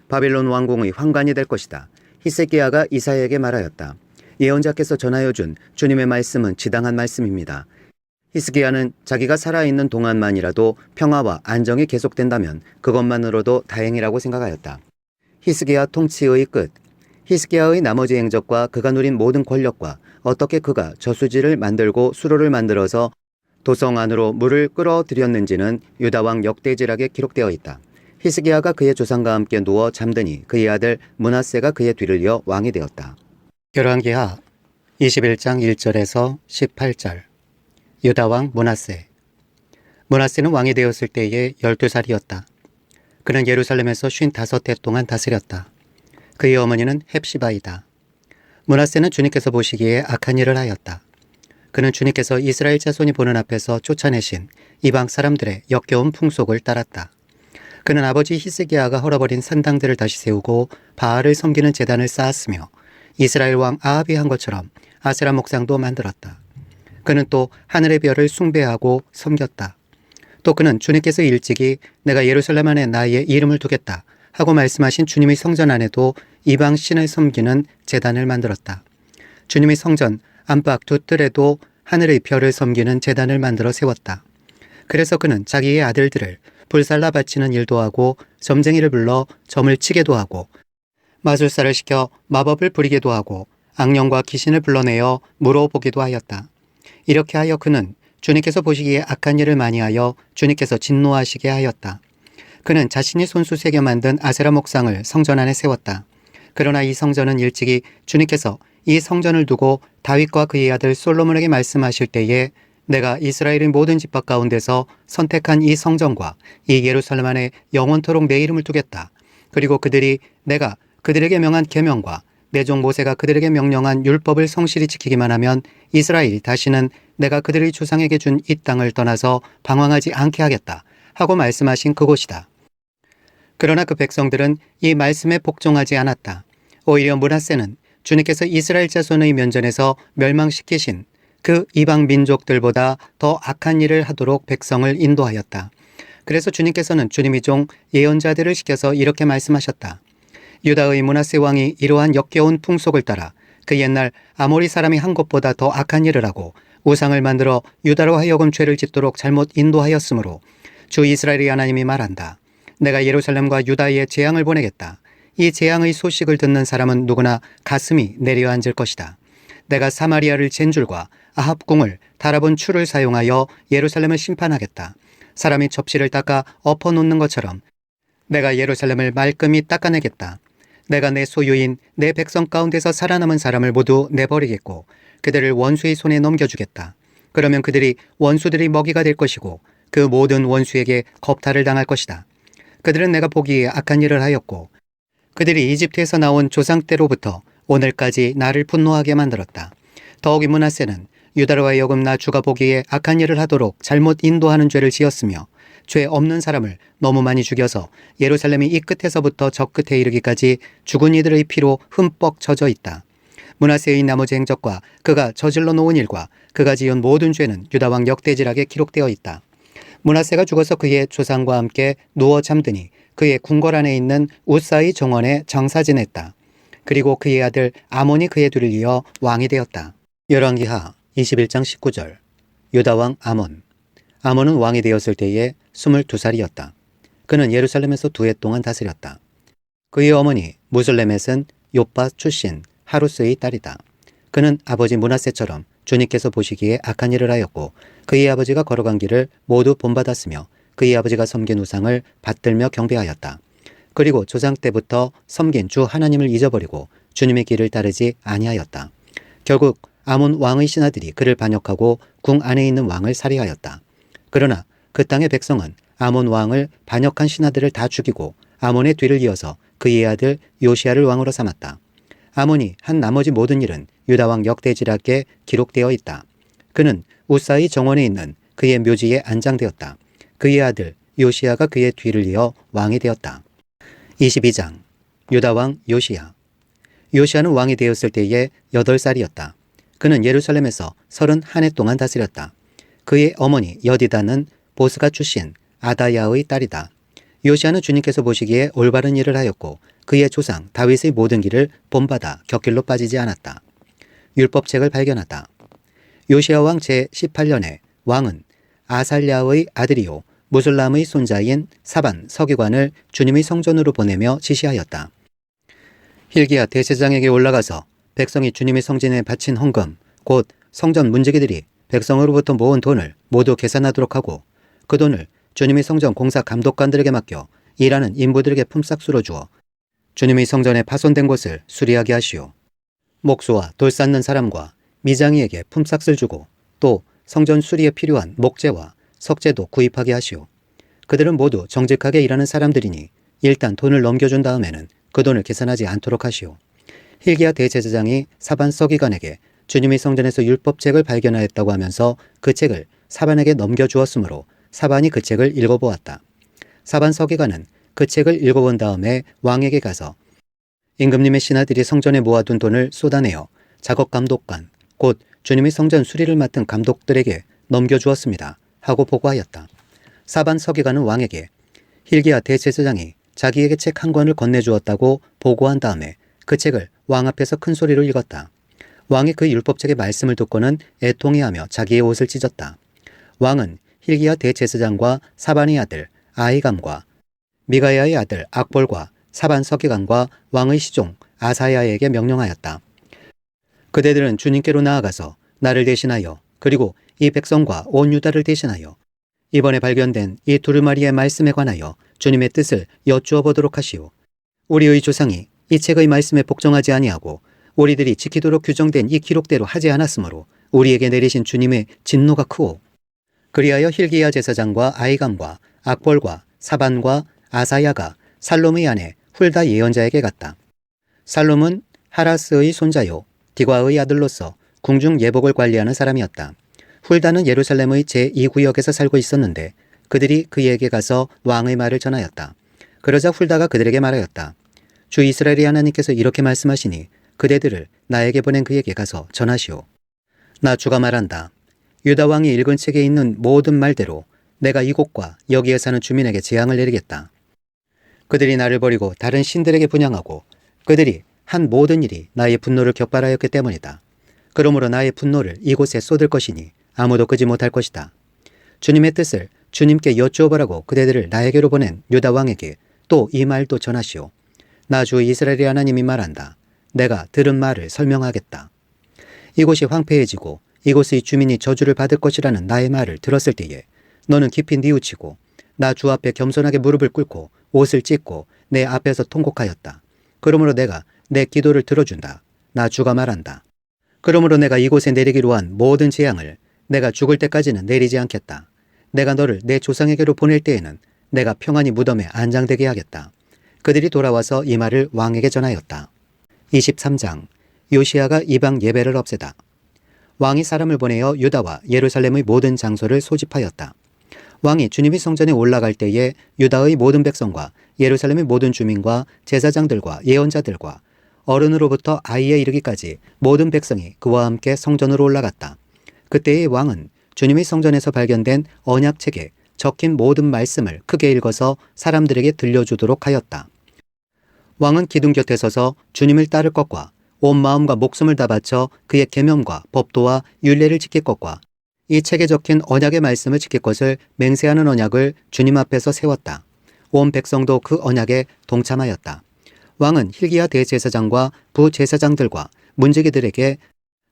바빌론 왕궁의 환관이 될 것이다. 히스기야가 이사야에게 말하였다. 예언자께서 전하여 준 주님의 말씀은 지당한 말씀입니다. 히스기야는 자기가 살아있는 동안만이라도 평화와 안정이 계속된다면 그것만으로도 다행이라고 생각하였다. 히스기야 통치의 끝. 히스기야의 나머지 행적과 그가 누린 모든 권력과 어떻게 그가 저수지를 만들고 수로를 만들어서 도성 안으로 물을 끌어들였는지는 유다왕 역대지락에 기록되어 있다. 히스기야가 그의 조상과 함께 누워 잠드니 그의 아들 므낫세가 그의 뒤를 이어 왕이 되었다. 열왕기하 21장 1절에서 18절. 유다왕 므낫세. 므낫세는 왕이 되었을 때에 12살이었다. 그는 예루살렘에서 55해 동안 다스렸다. 그의 어머니는 헵시바이다. 므낫세는 주님께서 보시기에 악한 일을 하였다. 그는 주님께서 이스라엘 자손이 보는 앞에서 쫓아내신 이방 사람들의 역겨운 풍속을 따랐다. 그는 아버지 히스기야가 헐어버린 산당들을 다시 세우고 바알을 섬기는 제단을 쌓았으며 이스라엘 왕 아합이 한 것처럼 아세라 목상도 만들었다. 그는 또 하늘의 별을 숭배하고 섬겼다. 또 그는 주님께서 일찍이 내가 예루살렘 안에 나의 이름을 두겠다 하고 말씀하신 주님의 성전 안에도 이방 신을 섬기는 제단을 만들었다. 주님의 성전 안팎 두 뜰에도 하늘의 별을 섬기는 제단을 만들어 세웠다. 그래서 그는 자기의 아들들을 불살라 바치는 일도 하고 점쟁이를 불러 점을 치게도 하고 마술사를 시켜 마법을 부리게도 하고 악령과 귀신을 불러내어 물어보기도 하였다. 이렇게 하여 그는 주님께서 보시기에 악한 일을 많이 하여 주님께서 진노하시게 하였다. 그는 자신이 손수 새겨 만든 아세라 목상을 성전 안에 세웠다. 그러나 이 성전은 일찍이 주님께서 이 성전을 두고 다윗과 그의 아들 솔로몬에게 말씀하실 때에 내가 이스라엘의 모든 집합 가운데서 선택한 이 성전과 이 예루살렘 안에 영원토록 내 이름을 두겠다. 그리고 그들이 내가 그들에게 명한 계명과 내 종 모세가 그들에게 명령한 율법을 성실히 지키기만 하면 이스라엘이 다시는 내가 그들의 조상에게 준 이 땅을 떠나서 방황하지 않게 하겠다 하고 말씀하신 그곳이다. 그러나 그 백성들은 이 말씀에 복종하지 않았다. 오히려 므낫세는 주님께서 이스라엘 자손의 면전에서 멸망시키신 그 이방 민족들보다 더 악한 일을 하도록 백성을 인도하였다. 그래서 주님께서는 주님의 종 예언자들을 시켜서 이렇게 말씀하셨다. 유다의 므낫세 왕이 이러한 역겨운 풍속을 따라 그 옛날 아모리 사람이 한 것보다 더 악한 일을 하고 우상을 만들어 유다로 하여금 죄를 짓도록 잘못 인도하였으므로 주 이스라엘의 하나님이 말한다. 내가 예루살렘과 유다에 재앙을 보내겠다. 이 재앙의 소식을 듣는 사람은 누구나 가슴이 내려앉을 것이다. 내가 사마리아를 젠줄과 아합궁을 달아본 추를 사용하여 예루살렘을 심판하겠다. 사람이 접시를 닦아 엎어놓는 것처럼 내가 예루살렘을 말끔히 닦아내겠다. 내가 내 소유인 내 백성 가운데서 살아남은 사람을 모두 내버리겠고 그들을 원수의 손에 넘겨주겠다. 그러면 그들이 원수들이 먹이가 될 것이고 그 모든 원수에게 겁탈을 당할 것이다. 그들은 내가 보기에 악한 일을 하였고 그들이 이집트에서 나온 조상 때로부터 오늘까지 나를 분노하게 만들었다. 더욱이 므낫세는 유다로 하여금 나 주가 보기에 악한 일을 하도록 잘못 인도하는 죄를 지었으며 죄 없는 사람을 너무 많이 죽여서 예루살렘이 이 끝에서부터 저 끝에 이르기까지 죽은 이들의 피로 흠뻑 젖어 있다. 므낫세의 나머지 행적과 그가 저질러 놓은 일과 그가 지은 모든 죄는 유다 왕 역대지락에 기록되어 있다. 므낫세가 죽어서 그의 조상과 함께 누워 잠드니 그의 궁궐 안에 있는 우사의 정원에 장사 지냈다. 그리고 그의 아들 아몬이 그의 뒤를 이어 왕이 되었다. 열왕기하 21장 19절. 유다 왕 아몬. 아몬은 왕이 되었을 때에 22살이었다. 그는 예루살렘에서 2해 동안 다스렸다. 그의 어머니 무슬레멧은 욥바 출신 하루스의 딸이다. 그는 아버지 므낫세처럼 주님께서 보시기에 악한 일을 하였고 그의 아버지가 걸어간 길을 모두 본받았으며 그의 아버지가 섬긴 우상을 받들며 경배하였다. 그리고 조상 때부터 섬긴 주 하나님을 잊어버리고 주님의 길을 따르지 아니하였다. 결국 아몬 왕의 신하들이 그를 반역하고 궁 안에 있는 왕을 살해하였다. 그러나 그 땅의 백성은 아몬 왕을 반역한 신하들을 다 죽이고 아몬의 뒤를 이어서 그의 아들 요시야를 왕으로 삼았다. 아몬이 한 나머지 모든 일은 유다 왕 역대지락에 기록되어 있다. 그는 우사의 정원에 있는 그의 묘지에 안장되었다. 그의 아들 요시야가 그의 뒤를 이어 왕이 되었다. 22장. 유다 왕 요시야. 요시야는 왕이 되었을 때에 8살이었다. 그는 예루살렘에서 31해 동안 다스렸다. 그의 어머니 여디다는 보스가 출신 아다야의 딸이다. 요시야는 주님께서 보시기에 올바른 일을 하였고 그의 조상 다윗의 모든 길을 본받아 곁길로 빠지지 않았다. 율법책을 발견하다. 요시야 왕 제18년에 왕은 아살랴의 아들이요 무술람의 손자인 사반 서기관을 주님의 성전으로 보내며 지시하였다. hil기야 대제사장에게 올라가서 백성이 주님의 성전에 바친 헌금 곧 성전 문지기들이 백성으로부터 모은 돈을 모두 계산하도록 하고 그 돈을 주님의 성전 공사 감독관들에게 맡겨 일하는 인부들에게 품삯으로 주어 주님의 성전에 파손된 곳을 수리하게 하시오. 목수와 돌 쌓는 사람과 미장이에게 품삯을 주고 또 성전 수리에 필요한 목재와 석재도 구입하게 하시오. 그들은 모두 정직하게 일하는 사람들이니 일단 돈을 넘겨준 다음에는 그 돈을 계산하지 않도록 하시오. hil기야 대제사장이 사반 서기관에게 주님의 성전에서 율법책을 발견하였다고 하면서 그 책을 사반에게 넘겨주었으므로 사반이 그 책을 읽어보았다. 사반 서기관은 그 책을 읽어본 다음에 왕에게 가서 임금님의 신하들이 성전에 모아둔 돈을 쏟아내어 작업감독관 곧 주님의 성전 수리를 맡은 감독들에게 넘겨주었습니다 하고 보고하였다. 사반 서기관은 왕에게 hil기야 대제사장이 자기에게 책 한 권을 건네주었다고 보고한 다음에 그 책을 왕 앞에서 큰 소리로 읽었다. 왕이 그 율법책의 말씀을 듣고는 애통해하며 자기의 옷을 찢었다. 왕은 hil기야 대제사장과 사반의 아들 아히감과 미가야의 아들 악볼과 사반 서기관과 왕의 시종 아사야에게 명령하였다. 그대들은 주님께로 나아가서 나를 대신하여 그리고 이 백성과 온 유다를 대신하여 이번에 발견된 이 두루마리의 말씀에 관하여 주님의 뜻을 여쭈어 보도록 하시오. 우리의 조상이 이 책의 말씀에 복종하지 아니하고 우리들이 지키도록 규정된 이 기록대로 하지 않았으므로 우리에게 내리신 주님의 진노가 크오. 그리하여 hil기야 제사장과 아히감과 악볼과 사반과 아사야가 살롬의 아내 훌다 예언자에게 갔다. 살롬은 하라스의 손자요 디과의 아들로서 궁중 예복을 관리하는 사람이었다. 훌다는 예루살렘의 제2구역에서 살고 있었는데 그들이 그에게 가서 왕의 말을 전하였다. 그러자 훌다가 그들에게 말하였다. 주 이스라엘의 하나님께서 이렇게 말씀하시니 그대들을 나에게 보낸 그에게 가서 전하시오. 나 주가 말한다. 유다 왕이 읽은 책에 있는 모든 말대로 내가 이곳과 여기에 사는 주민에게 재앙을 내리겠다. 그들이 나를 버리고 다른 신들에게 분향하고 그들이 한 모든 일이 나의 분노를 격발하였기 때문이다. 그러므로 나의 분노를 이곳에 쏟을 것이니 아무도 끄지 못할 것이다. 주님의 뜻을 주님께 여쭈어보라고 그대들을 나에게로 보낸 유다 왕에게 또 이 말도 전하시오. 나 주 이스라엘의 하나님이 말한다. 내가 들은 말을 설명하겠다. 이곳이 황폐해지고 이곳의 주민이 저주를 받을 것이라는 나의 말을 들었을 때에 너는 깊이 뉘우치고 나 주 앞에 겸손하게 무릎을 꿇고 옷을 찢고 내 앞에서 통곡하였다. 그러므로 내가 내 기도를 들어준다. 나 주가 말한다. 그러므로 내가 이곳에 내리기로 한 모든 재앙을 내가 죽을 때까지는 내리지 않겠다. 내가 너를 내 조상에게로 보낼 때에는 내가 평안히 무덤에 안장되게 하겠다. 그들이 돌아와서 이 말을 왕에게 전하였다. 23장 요시야가 이방 예배를 없애다. 왕이 사람을 보내어 유다와 예루살렘의 모든 장소를 소집하였다. 왕이 주님이 성전에 올라갈 때에 유다의 모든 백성과 예루살렘의 모든 주민과 제사장들과 예언자들과 어른으로부터 아이에 이르기까지 모든 백성이 그와 함께 성전으로 올라갔다. 그때의 왕은 주님의 성전에서 발견된 언약책에 적힌 모든 말씀을 크게 읽어서 사람들에게 들려주도록 하였다. 왕은 기둥 곁에 서서 주님을 따를 것과 온 마음과 목숨을 다 바쳐 그의 계명과 법도와 율례를 지킬 것과 이 책에 적힌 언약의 말씀을 지킬 것을 맹세하는 언약을 주님 앞에서 세웠다. 온 백성도 그 언약에 동참하였다. 왕은 hil기야 대제사장과 부제사장들과 문지기들에게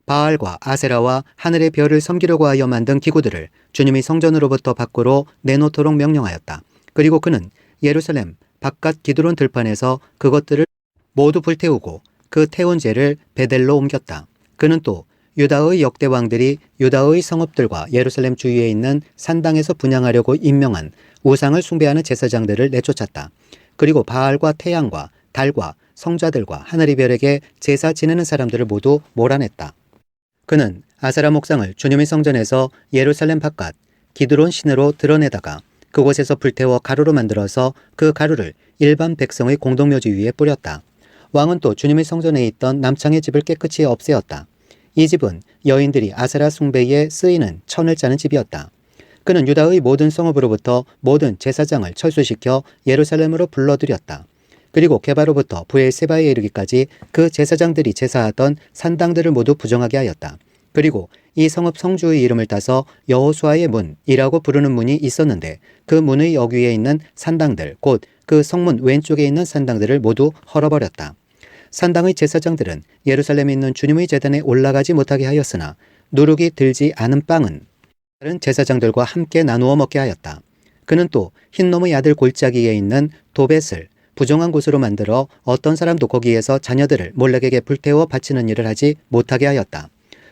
바알과 아세라와 하늘의 별을 섬기려고 하여 만든 기구들을 주님의 성전으로부터 밖으로 내놓도록 명령하였다. 그리고 그는 예루살렘 바깥 기드론 들판에서 그것들을 모두 불태우고 그 태운 재를 베델로 옮겼다. 그는 또 유다의 역대 왕들이 유다의 성읍들과 예루살렘 주위에 있는 산당에서 분향하려고 임명한 우상을 숭배하는 제사장들을 내쫓았다. 그리고 바알과 태양과 달과 성자들과 하늘의 별에게 제사 지내는 사람들을 모두 몰아냈다. 그는 아세라 목상을 주님의 성전에서 예루살렘 바깥 기드론 시내로 드러내다가 그곳에서 불태워 가루로 만들어서 그 가루를 일반 백성의 공동묘지 위에 뿌렸다. 왕은 또 주님의 성전에 있던 남창의 집을 깨끗이 없애었다. 이 집은 여인들이 아세라 숭배에 쓰이는 천을 짜는 집이었다. 그는 유다의 모든 성읍으로부터 모든 제사장을 철수시켜 예루살렘으로 불러들였다. 그리고 게바로부터 브엘세바에 이르기까지 그 제사장들이 제사하던 산당들을 모두 부정하게 하였다. 그리고 이 성읍 성주의 이름을 따서 여호수아의 문이라고 부르는 문이 있었는데 그 문의 여귀에 있는 산당들 곧 그 성문 왼쪽에 있는 산당들을 모두 헐어버렸다. 산당의 제사장들은 예루살렘에 있는 주님의 제단에 올라가지 못하게 하였으나 누룩이 들지 않은 빵은 다른 제사장들과 함께 나누어 먹게 하였다. 그는 또 흰놈의 아들 골짜기에 있는 도벳을 부정한 곳으로 만들어 어떤 사람도 거기에서 자녀들을 몰렉에게 불태워 바치는 일을 하지 못하게 하였다.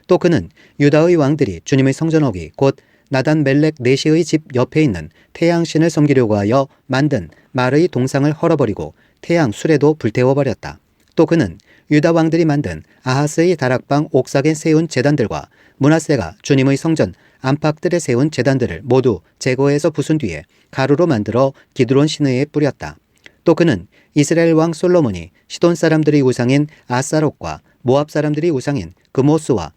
또 그는 유다의 왕들이 주님의 성전옥이 곧 나단 멜렉 네시의 집 옆에 있는 태양신을 섬기려고 하여 만든 말의 동상을 헐어버리고 태양 수레도 불태워버렸다. 또 그는 유다 왕들이 만든 아하스의 다락방 옥상에 세운 제단들과 므낫세가 주님의 성전 안팎들에 세운 제단들을 모두 제거해서 부순 뒤에 가루로 만들어 기드론 시내에 뿌렸다. 또 그는 이스라엘 왕 솔로몬이 시돈 사람들의 우상인 아사롯과 모압 사람들의 우상인 그모스와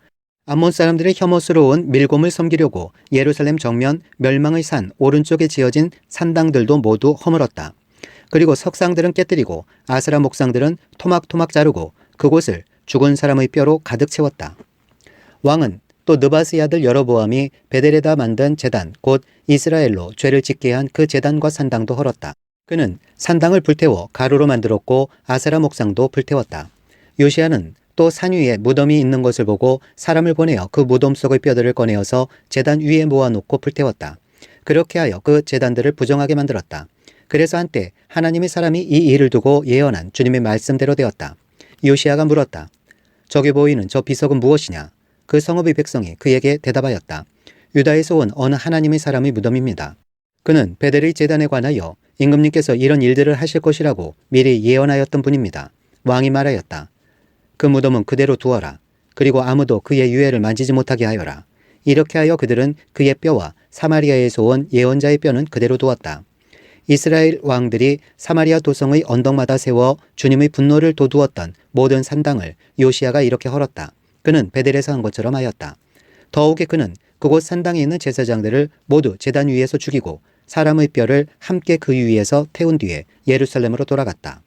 암몬 사람들의 혐오스러운 밀곰을 섬기려고 예루살렘 정면 멸망의 산 오른쪽에 지어진 산당들도 모두 허물었다. 그리고 석상들은 깨뜨리고 아세라 목상들은 토막토막 자르고 그곳을 죽은 사람의 뼈로 가득 채웠다. 왕은 또 느바스의 아들 여로보암이 베델에다 만든 제단 곧 이스라엘로 죄를 짓게 한 그 제단과 산당도 헐었다. 그는 산당을 불태워 가루로 만들었고 아세라 목상도 불태웠다. 요시야는 또 산 위에 무덤이 있는 것을 보고 사람을 보내어 그 무덤 속의 뼈들을 꺼내어서 제단 위에 모아놓고 불태웠다. 그렇게 하여 그 제단들을 부정하게 만들었다. 그래서 한때 하나님의 사람이 이 일을 두고 예언한 주님의 말씀대로 되었다. 요시야가 물었다. 저기 보이는 저 비석은 무엇이냐? 그 성읍의 백성이 그에게 대답하였다. 유다에서 온 어느 하나님의 사람의 무덤입니다. 그는 베델의 제단에 관하여 임금님께서 이런 일들을 하실 것이라고 미리 예언하였던 분입니다. 왕이 말하였다. 그 무덤은 그대로 두어라. 그리고 아무도 그의 유해를 만지지 못하게 하여라. 이렇게 하여 그들은 그의 뼈와 사마리아에서 온 예언자의 뼈는 그대로 두었다. 이스라엘 왕들이 사마리아 도성의 언덕마다 세워 주님의 분노를 돋우었던 모든 산당을 요시야가 이렇게 헐었다. 그는 베델에서 한 것처럼 하였다. 더욱이 그는 그곳 산당에 있는 제사장들을 모두 제단 위에서 죽이고 사람의 뼈를 함께 그 위에서 태운 뒤에 예루살렘으로 돌아갔다.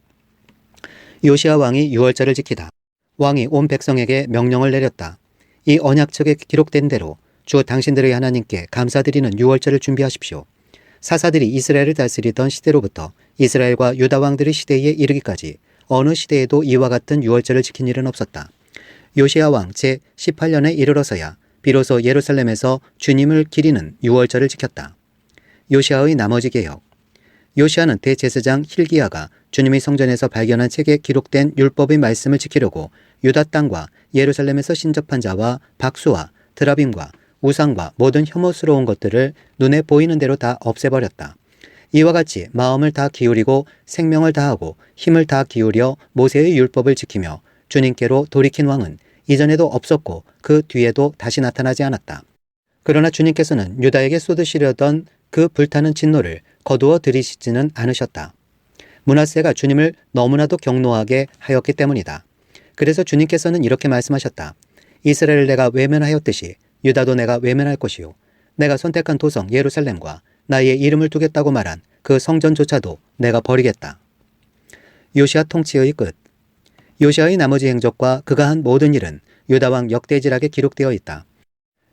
요시야 왕이 유월절을 지키다. 왕이 온 백성에게 명령을 내렸다. 이 언약책에 기록된 대로 주 당신들의 하나님께 감사드리는 유월절을 준비하십시오. 사사들이 이스라엘을 다스리던 시대로부터 이스라엘과 유다 왕들의 시대에 이르기까지 어느 시대에도 이와 같은 유월절을 지킨 일은 없었다. 요시야 왕 제18년에 이르러서야 비로소 예루살렘에서 주님을 기리는 유월절을 지켰다. 요시야의 나머지 개혁. 요시야는 대제사장 hil기야가 주님이 성전에서 발견한 책에 기록된 율법의 말씀을 지키려고 유다 땅과 예루살렘에서 신접한 자와 박수와 드라빔과 우상과 모든 혐오스러운 것들을 눈에 보이는 대로 다 없애버렸다. 이와 같이 마음을 다 기울이고 생명을 다하고 힘을 다 기울여 모세의 율법을 지키며 주님께로 돌이킨 왕은 이전에도 없었고 그 뒤에도 다시 나타나지 않았다. 그러나 주님께서는 유다에게 쏟으시려던 그 불타는 진노를 거두어 들이시지는 않으셨다. 므낫세가 주님을 너무나도 경노하게 하였기 때문이다. 그래서 주님께서는 이렇게 말씀하셨다. 이스라엘을 내가 외면하였듯이 유다도 내가 외면할 것이요. 내가 선택한 도성 예루살렘과 나의 이름을 두겠다고 말한 그 성전조차도 내가 버리겠다. 요시야 통치의 끝. 요시야의 나머지 행적과 그가 한 모든 일은 유다왕 역대지락에 기록되어 있다.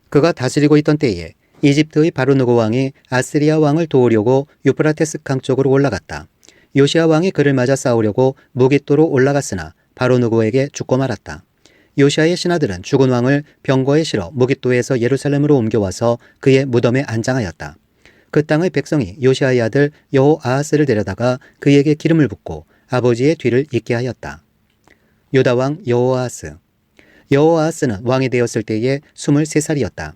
그가 다스리고 있던 때에 이집트의 바로누고 왕이 아스리아 왕을 도우려고 유프라테스 강 쪽으로 올라갔다. 요시야 왕이 그를 맞아 싸우려고 무깃도로 올라갔으나 바로누고에게 죽고 말았다. 요시야의 신하들은 죽은 왕을 병거에 실어 무깃도에서 예루살렘으로 옮겨와서 그의 무덤에 안장하였다. 그 땅의 백성이 요시야의 아들 여호아하스를 데려다가 그에게 기름을 붓고 아버지의 뒤를 잇게 하였다. 유다 왕 여호아하스. 여호아하스는 왕이 되었을 때에 23살이었다.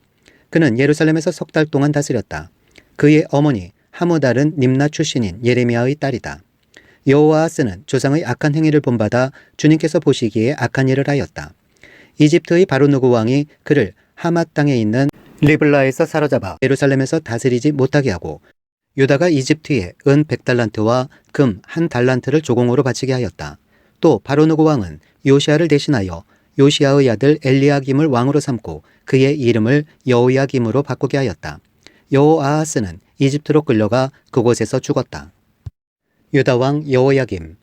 그는 예루살렘에서 석 달 동안 다스렸다. 그의 어머니 하무달은 림나 출신인 예레미야의 딸이다. 여호아하스는 조상의 악한 행위를 본받아 주님께서 보시기에 악한 일을 하였다. 이집트의 바로누고 왕이 그를 하맛 땅에 있는 리블라에서 사로잡아 예루살렘에서 다스리지 못하게 하고 유다가 이집트에 은 100달란트와 금 1달란트를 조공으로 바치게 하였다. 또 바로누고 왕은 요시야를 대신하여 요시야의 아들 엘리야김을 왕으로 삼고 그의 이름을 여호야김으로 바꾸게 하였다. 여호아하스는 이집트로 끌려가 그곳에서 죽었다. 유다 왕 여호야김.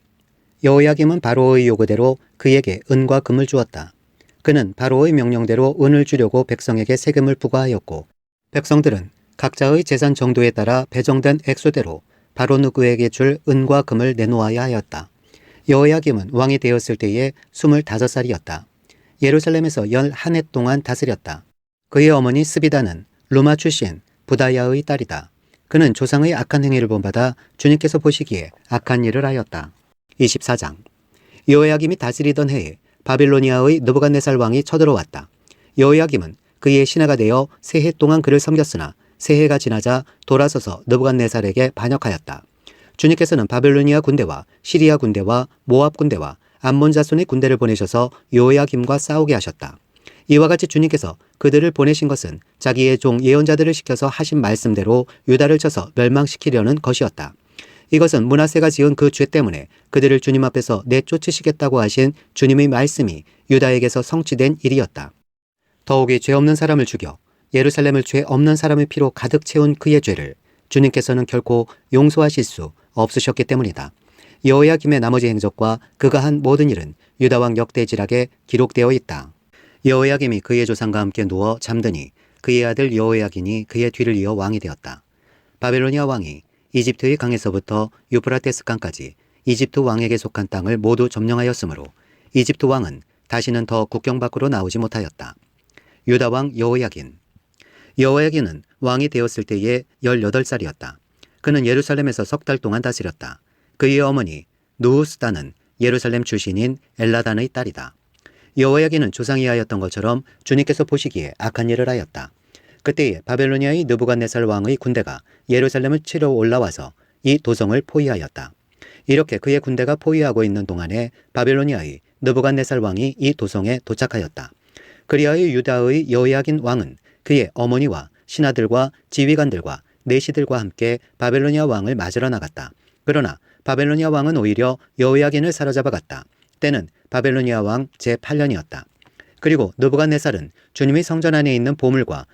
여호야김은 바로의 요구대로 그에게 은과 금을 주었다. 그는 바로의 명령대로 은을 주려고 백성에게 세금을 부과하였고 백성들은 각자의 재산 정도에 따라 배정된 액수대로 바로누구에게 줄 은과 금을 내놓아야 하였다. 여호야김은 왕이 되었을 때에 25살이었다. 예루살렘에서 11해 동안 다스렸다. 그의 어머니 스비다는 루마 출신 부다야의 딸이다. 그는 조상의 악한 행위를 본받아 주님께서 보시기에 악한 일을 하였다. 24장. 여호야김이 다스리던 해에 바빌로니아의 느부갓네살 왕이 쳐들어왔다. 여호야김은 그의 신하가 되어 3해 동안 그를 섬겼으나 3해가 지나자 돌아서서 느부갓네살에게 반역하였다. 주님께서는 바빌로니아 군대와 시리아 군대와 모압 군대와 암몬 자손의 군대를 보내셔서 여호야김과 싸우게 하셨다. 이와 같이 주님께서 그들을 보내신 것은 자기의 종 예언자들을 시켜서 하신 말씀대로 유다를 쳐서 멸망시키려는 것이었다. 이것은 므낫세가 지은 그 죄 때문에 그들을 주님 앞에서 내쫓으시겠다고 하신 주님의 말씀이 유다에게서 성취된 일이었다. 더욱이 죄 없는 사람을 죽여 예루살렘을 죄 없는 사람의 피로 가득 채운 그의 죄를 주님께서는 결코 용서하실 수 없으셨기 때문이다. 여호야김의 나머지 행적과 그가 한 모든 일은 유다왕 역대지락에 기록되어 있다. 여호야김이 그의 조상과 함께 누워 잠드니 그의 아들 여호야긴이 그의 뒤를 이어 왕이 되었다. 바벨로니아 왕이 이집트의 강에서부터 유프라테스 강까지 이집트 왕에게 속한 땅을 모두 점령하였으므로 이집트 왕은 다시는 더 국경 밖으로 나오지 못하였다. 유다 왕 여호야긴. 여호야긴은 왕이 되었을 때에 18살이었다. 그는 예루살렘에서 석 달 동안 다스렸다. 그의 어머니 누후스다는 예루살렘 출신인 엘라단의 딸이다. 여호야긴은 조상이 하였던 것처럼 주님께서 보시기에 악한 일을 하였다. 그때에 바벨로니아의 느부갓네살 왕의 군대가 예루살렘을 치러 올라와서 이 도성을 포위하였다. 이렇게 그의 군대가 포위하고 있는 동안에 바벨로니아의 느부갓네살 왕이 이 도성에 도착하였다. 그리하여 유다의 여호야긴 왕은 그의 어머니와 신하들과 지휘관들과 내시들과 함께 바벨로니아 왕을 맞으러 나갔다. 그러나 바벨로니아 왕은 오히려 여호야긴을 사로잡아갔다. 때는 바벨로니아 왕 제8년이었다. 그리고 느부갓네살은 주님의 성전 안에 있는 보물과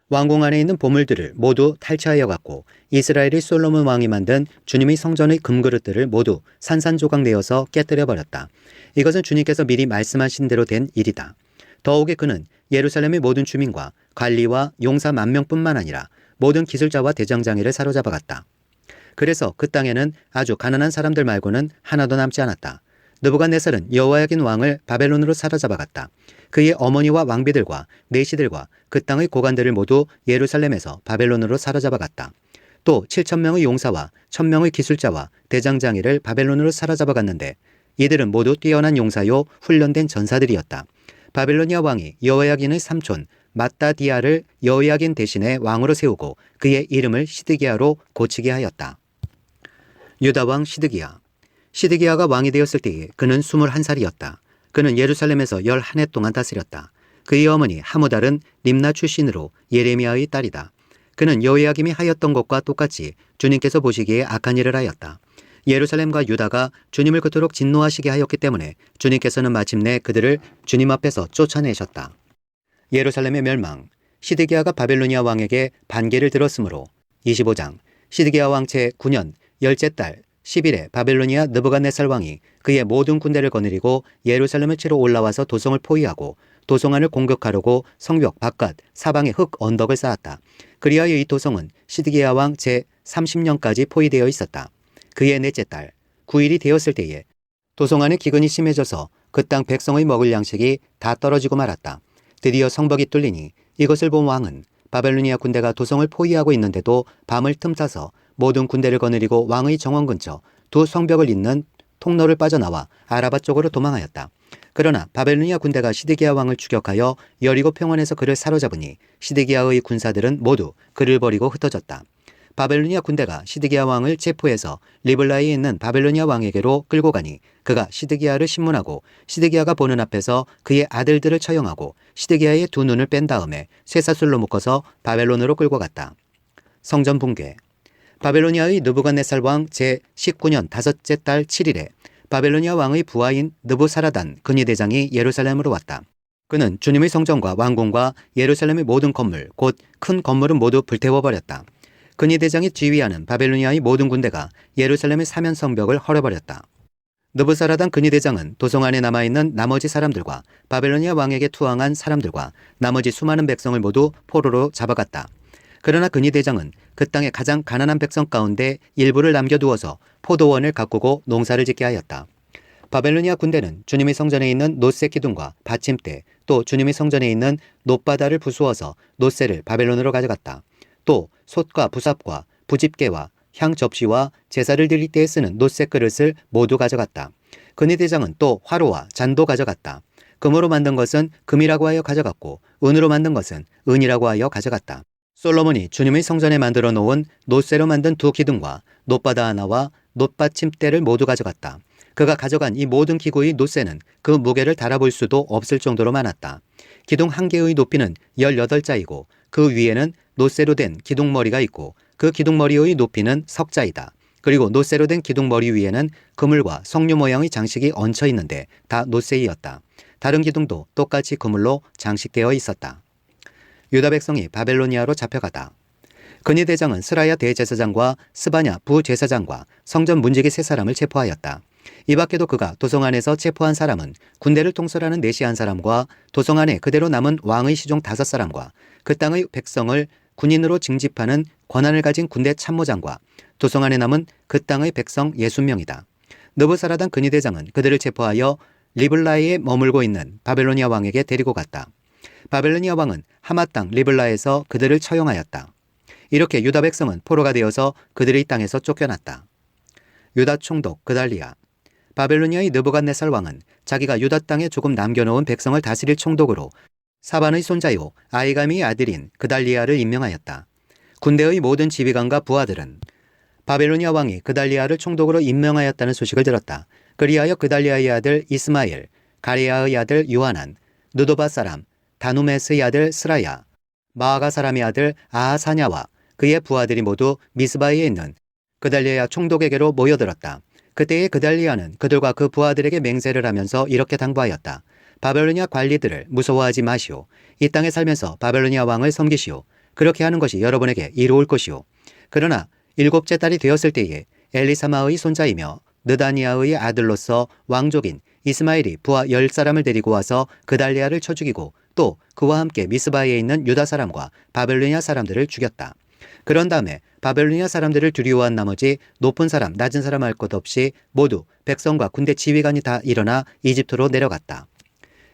왕궁 안에 있는 보물들을 모두 탈취하여 갔고 이스라엘의 솔로몬 왕이 만든 주님의 성전의 금그릇들을 모두 산산조각 내어서 깨뜨려 버렸다. 이것은 주님께서 미리 말씀하신 대로 된 일이다. 더욱이 그는 예루살렘의 모든 주민과 관리와 용사 10,000명뿐만 아니라 모든 기술자와 대장장이를 사로잡아갔다. 그래서 그 땅에는 아주 가난한 사람들 말고는 하나도 남지 않았다. 느부갓네살은 여호야긴 왕을 바벨론으로 사로잡아갔다. 그의 어머니와 왕비들과 내시들과 그 땅의 고관들을 모두 예루살렘에서 바벨론으로 사로잡아갔다. 또 7,000명의 용사와 1,000명의 기술자와 대장장이를 바벨론으로 사로잡아 갔는데 이들은 모두 뛰어난 용사요 훈련된 전사들이었다. 바벨로니아 왕이 여호야긴의 삼촌 마따디아를 여호야긴 대신에 왕으로 세우고 그의 이름을 시드기야로 고치게 하였다. 유다 왕 시드기야. 시드기야가 왕이 되었을 때에 그는 21살이었다. 그는 예루살렘에서 11해 동안 다스렸다. 그의 어머니 하무달은 림나 출신으로 예레미야의 딸이다. 그는 여호야김이 하였던 것과 똑같이 주님께서 보시기에 악한 일을 하였다. 예루살렘과 유다가 주님을 그토록 진노하시게 하였기 때문에 주님께서는 마침내 그들을 주님 앞에서 쫓아내셨다. 예루살렘의 멸망. 시드기야가 바벨로니아 왕에게 반계를 들었으므로 25장. 시드기야 왕 제9년 열째 달 10일에 바벨로니아 느부갓네살 왕이 그의 모든 군대를 거느리고 예루살렘을 치러 올라와서 도성을 포위하고 도성 안을 공격하려고 성벽 바깥 사방에 흙 언덕을 쌓았다. 그리하여 이 도성은 시드기야 왕 제30년까지 포위되어 있었다. 그의 넷째 달 9일이 되었을 때에 도성 안에 기근이 심해져서 그 땅 백성의 먹을 양식이 다 떨어지고 말았다. 드디어 성벽이 뚫리니 이것을 본 왕은 바벨로니아 군대가 도성을 포위하고 있는데도 밤을 틈타서 모든 군대를 거느리고 왕의 정원 근처 두 성벽을 잇는 통로를 빠져나와 아라바 쪽으로 도망하였다. 그러나 바벨로니아 군대가 시드기야 왕을 추격하여 여리고 평원에서 그를 사로잡으니 시드기야의 군사들은 모두 그를 버리고 흩어졌다. 바벨로니아 군대가 시드기야 왕을 체포해서 리블라에 있는 바벨로니아 왕에게로 끌고 가니 그가 시드기야를 신문하고 시드기야가 보는 앞에서 그의 아들들을 처형하고 시드기야의 두 눈을 뺀 다음에 쇠사슬로 묶어서 바벨론으로 끌고 갔다. 성전 붕괴. 바벨로니아의 느부갓네살 왕 제19년 다섯째 달 7일에 바벨로니아 왕의 부하인 느부사라단 근위대장이 예루살렘으로 왔다. 그는 주님의 성전과 왕궁과 예루살렘의 모든 건물 곧 큰 건물은 모두 불태워버렸다. 근위대장이 지휘하는 바벨로니아의 모든 군대가 예루살렘의 사면성벽을 헐어버렸다. 느부사라단 근위대장은 도성 안에 남아있는 나머지 사람들과 바벨로니아 왕에게 투항한 사람들과 나머지 수많은 백성을 모두 포로로 잡아갔다. 그러나 근위대장은 그 땅의 가장 가난한 백성 가운데 일부를 남겨두어서 포도원을 가꾸고 농사를 짓게 하였다. 바벨로니아 군대는 주님의 성전에 있는 놋새 기둥과 받침대 또 주님의 성전에 있는 놋바다를 부수어서 놋새를 바벨론으로 가져갔다. 또 솥과 부삽과 부집게와 향 접시와 제사를 드릴 때에 쓰는 놋새 그릇을 모두 가져갔다. 근위대장은 또 화로와 잔도 가져갔다. 금으로 만든 것은 금이라고 하여 가져갔고 은으로 만든 것은 은이라고 하여 가져갔다. 솔로몬이 주님의 성전에 만들어 놓은 놋새로 만든 두 기둥과 놋바다 하나와 놋받침대를 모두 가져갔다. 그가 가져간 이 모든 기구의 놋새는 그 무게를 달아볼 수도 없을 정도로 많았다. 기둥 한 개의 높이는 18자이고 그 위에는 놋새로 된 기둥머리가 있고 그 기둥머리의 높이는 석자이다. 그리고 놋새로 된 기둥머리 위에는 그물과 석류 모양의 장식이 얹혀 있는데 다 놋새이었다. 다른 기둥도 똑같이 그물로 장식되어 있었다. 유다 백성이 바벨로니아로 잡혀가다. 근위대장은 스라야 대제사장과 스바냐 부제사장과 성전 문지기 세 사람을 체포하였다. 이 밖에도 그가 도성 안에서 체포한 사람은 군대를 통솔하는 내시 한 사람과 도성 안에 그대로 남은 왕의 시종 5사람과 그 땅의 백성을 군인으로 징집하는 권한을 가진 군대 참모장과 도성 안에 남은 그 땅의 백성 60명이다. 느부사라단 근위대장은 그들을 체포하여 리블라에 머물고 있는 바벨로니아 왕에게 데리고 갔다. 바벨로니아 왕은 하맛 땅 리블라에서 그들을 처형하였다. 이렇게 유다 백성은 포로가 되어서 그들의 땅에서 쫓겨났다. 유다 총독 그달리야. 바벨로니아의 느부갓네살 왕은 자기가 유다 땅에 조금 남겨놓은 백성을 다스릴 총독으로 사반의 손자요 아이가미의 아들인 그달리야를 임명하였다. 군대의 모든 지휘관과 부하들은 바벨로니아 왕이 그달리야를 총독으로 임명하였다는 소식을 들었다. 그리하여 그달리야의 아들 이스마엘, 가레야의 아들 요하난, 느도바 사람, 다누메스의 아들 스라야, 마아가 사람의 아들 아하사냐와 그의 부하들이 모두 미스바에 있는 그달리야 총독에게로 모여들었다. 그때의 그달리야는 그들과 그 부하들에게 맹세를 하면서 이렇게 당부하였다. 바벨로니아 관리들을 무서워하지 마시오. 이 땅에 살면서 바벨로니아 왕을 섬기시오. 그렇게 하는 것이 여러분에게 이로울 것이오. 그러나 7째 달이 되었을 때에 엘리사마의 손자이며 느다니아의 아들로서 왕족인 이스마엘이 부하 10사람을 데리고 와서 그달리야를 쳐 죽이고 또 그와 함께 미스바에 있는 유다 사람과 바벨로니아 사람들을 죽였다. 그런 다음에 바벨로니아 사람들을 두려워한 나머지 높은 사람 낮은 사람 할 것 없이 모두 백성과 군대 지휘관이 다 일어나 이집트로 내려갔다.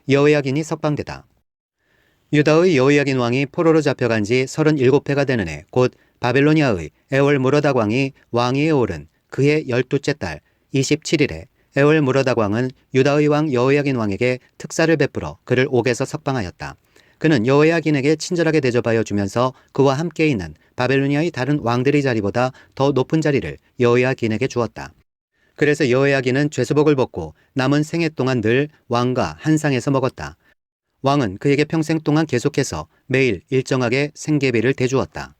여호야긴이 석방되다. 유다의 여호야긴 왕이 포로로 잡혀간 지 37회가 되는 해 곧 바벨로니아의 에월무로닥 왕이 왕위에 오른 그해 12째 달 27일에 에월무로닥 왕은 유다의 왕 여호야긴 왕에게 특사를 베풀어 그를 옥에서 석방하였다. 그는 여호야긴에게 친절하게 대접하여 주면서 그와 함께 있는 바벨로니아의 다른 왕들의 자리보다 더 높은 자리를 여호야긴에게 주었다. 그래서 여호야긴은 죄수복을 벗고 남은 생애 동안 늘 왕과 한 상에서 먹었다. 왕은 그에게 평생 동안 계속해서 매일 일정하게 생계비를 대주었다.